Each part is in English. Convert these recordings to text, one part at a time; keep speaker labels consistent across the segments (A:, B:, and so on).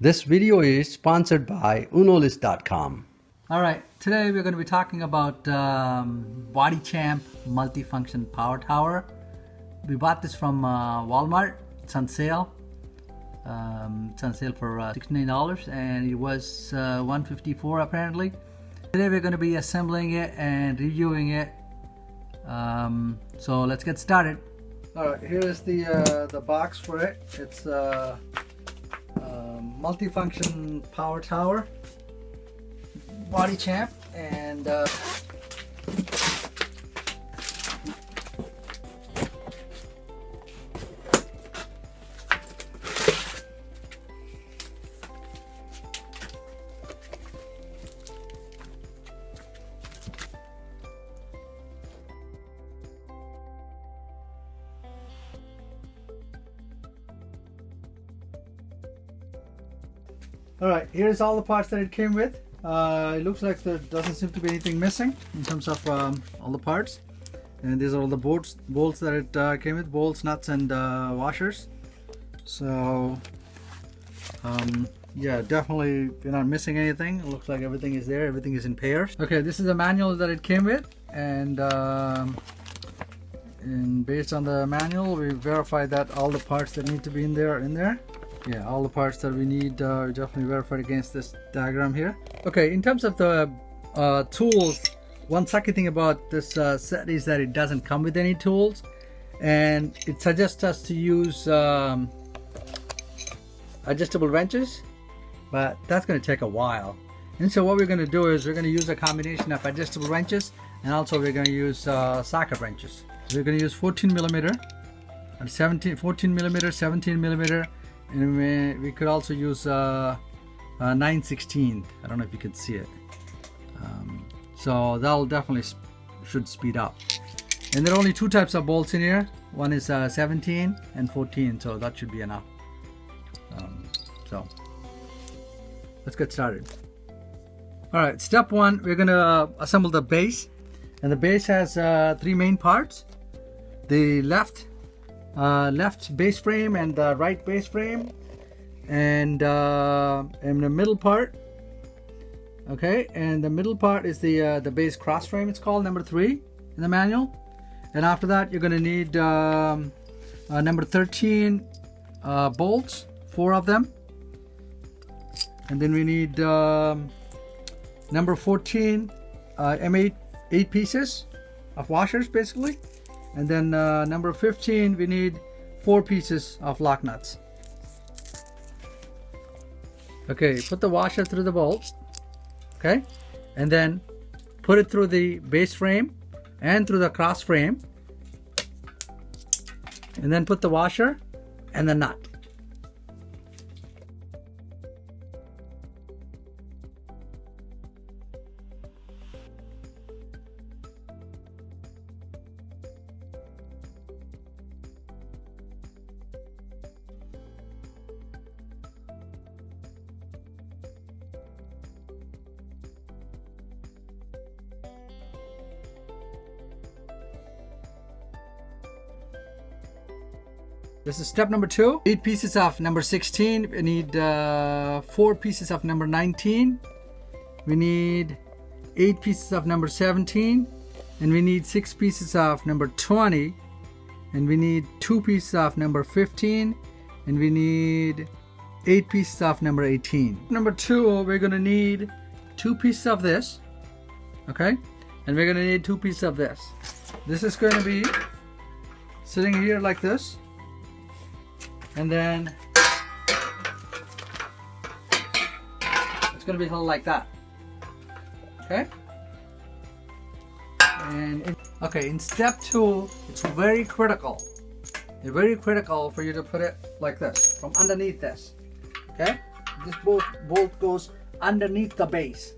A: This video is sponsored by unolist.com.
B: All right, today we're going to be talking about Body Champ Multifunction Power Tower. We bought this from Walmart. It's on sale. It's on sale for $69 and it was $154 apparently. Today we're going to be assembling it and reviewing it. So let's get started. All right, here is the box for it. It's Multifunction Power Tower Body Champ, and all right, here's all the parts that it came with. It looks like there doesn't seem to be anything missing in terms of all the parts. And these are all the bolts that it came with, bolts, nuts, and washers. So yeah, definitely you're not missing anything. It looks like everything is there, everything is in pairs. Okay, this is the manual that it came with, and based on the manual we verified that all the parts that need to be in there are in there. Yeah, all the parts that we need are definitely verified against this diagram here. Okay, in terms of the tools, one sucky thing about this set is that it doesn't come with any tools, and it suggests us to use adjustable wrenches, but that's going to take a while. And so what we're going to do is we're going to use a combination of adjustable wrenches, and also we're going to use socket wrenches. So we're going to use 14 millimeter, 14 millimeter, 17 millimeter, and we could also use 9/16. I don't know if you can see it. So that'll definitely should speed up. And there are only two types of bolts in here. One is 17 and 14, so that should be enough. So let's get started. All right, step one, we're gonna assemble the base, and the base has three main parts: the left base frame and the right base frame, and the middle part. Okay, and the middle part is the base cross frame. It's called number 3 in the manual. And after that, you're going to need number 13 bolts, 4 of them, and then we need number 14 M8 8 pieces of washers basically. And then number 15, we need 4 pieces of lock nuts. Okay, put the washer through the bolt. Okay, and then put it through the base frame and through the cross frame. And then put the washer and the nut. This is step number 2. 8 pieces of number 16. We need 4 pieces of number 19. We need 8 pieces of number 17. And we need 6 pieces of number 20. And we need 2 pieces of number 15. And we need 8 pieces of number 18. Number 2, we're going to need 2 pieces of this. Okay? And we're going to need 2 pieces of this. This is going to be sitting here like this. And then it's going to be held like that. Okay? And in step 2, it's very critical. It's very critical for you to put it like this, from underneath this. Okay? This bolt goes underneath the base.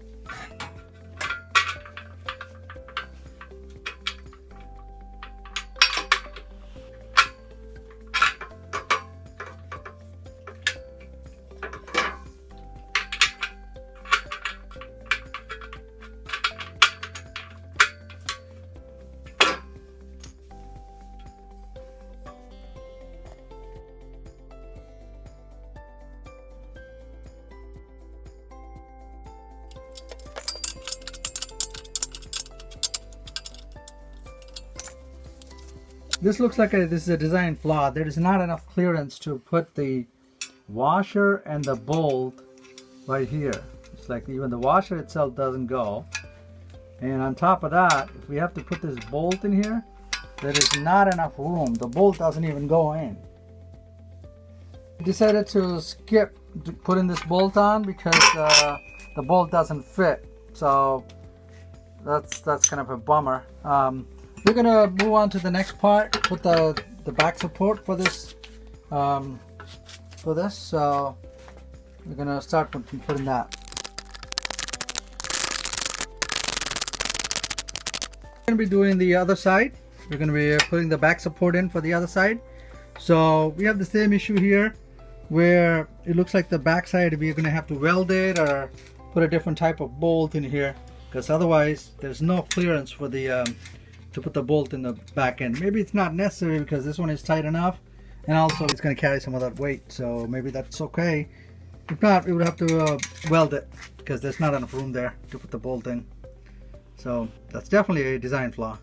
B: this looks like this is a design flaw. There is not enough clearance to put the washer and the bolt right here. It's like even the washer itself doesn't go. And on top of that, if we have to put this bolt in here, there is not enough room. The bolt doesn't even go in. I decided to skip putting this bolt on because the bolt doesn't fit. So that's kind of a bummer. We're gonna move on to the next part. Put the back support for this. So we're gonna start putting that. We're gonna be doing the other side. We're gonna be putting the back support in for the other side. So we have the same issue here, where it looks like the back side we're gonna have to weld it or put a different type of bolt in here, because otherwise there's no clearance for the to put the bolt in the back end. Maybe it's not necessary because this one is tight enough, and also it's going to carry some of that weight, so maybe that's okay. If not, we would have to weld it because there's not enough room there to put the bolt in. So that's definitely a design flaw.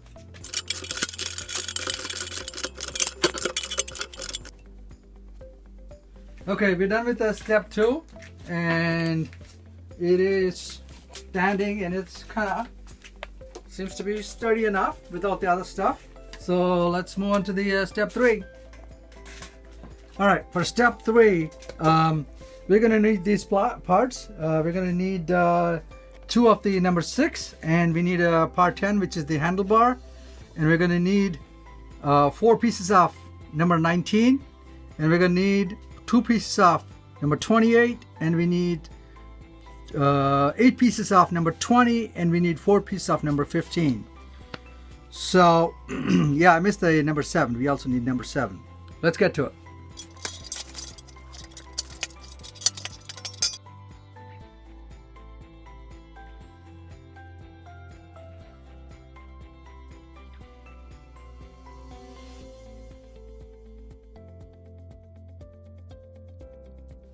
B: Okay, we're done with step 2, and it is standing, and it's kind of seems to be sturdy enough without the other stuff. So let's move on to the step 3. All right, for step 3, we're gonna need these parts. We're gonna need 2 of the number 6, and we need a part 10, which is the handlebar, and we're gonna need 4 pieces of number 19, and we're gonna need 2 pieces of number 28, and we need 8 pieces of number 20, and we need 4 pieces of number 15. So yeah, I missed the number 7. We also need number 7. Let's get to it.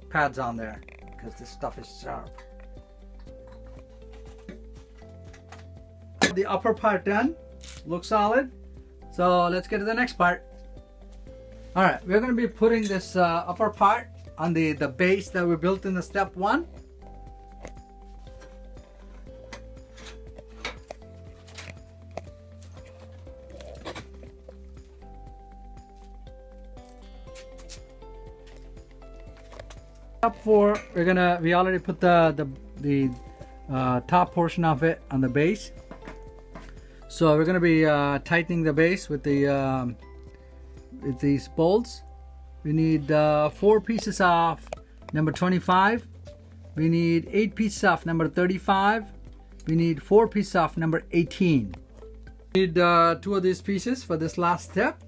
B: Pads on there because this stuff is sharp. The upper part done, looks solid. So let's get to the next part. All right, we're going to be putting this upper part on the base that we built in the step 1. Step 4, we already put the top portion of it on the base. So we're going to be tightening the base with these bolts. We need 4 pieces of number 25. We need 8 pieces of number 35. We need 4 pieces of number 18. We need 2 of these pieces for this last step.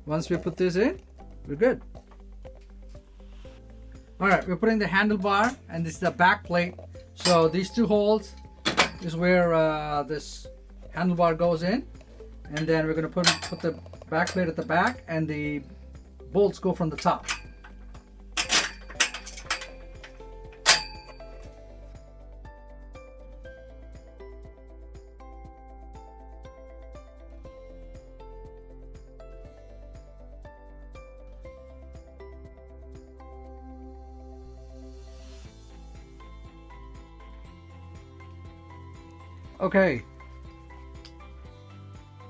B: Once we put this in, we're good. All right, we're putting the handlebar, and this is the back plate. So these 2 holes is where this handlebar goes in, and then we're going to put the back plate at the back, and the bolts go from the top.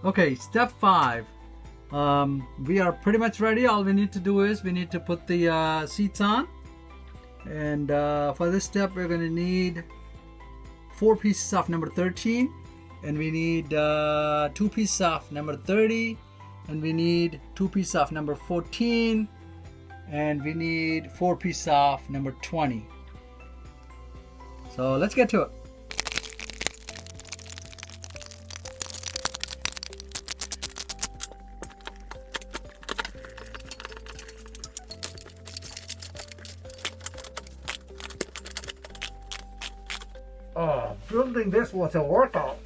B: Okay, step 5. We are pretty much ready. All we need to do is we need to put the seats on, and for this step we're going to need 4 pieces of number 13, and we need 2 pieces of number 30, and we need 2 pieces of number 14, and we need 4 pieces of number 20. So let's get to it. Oh, building this was a workout.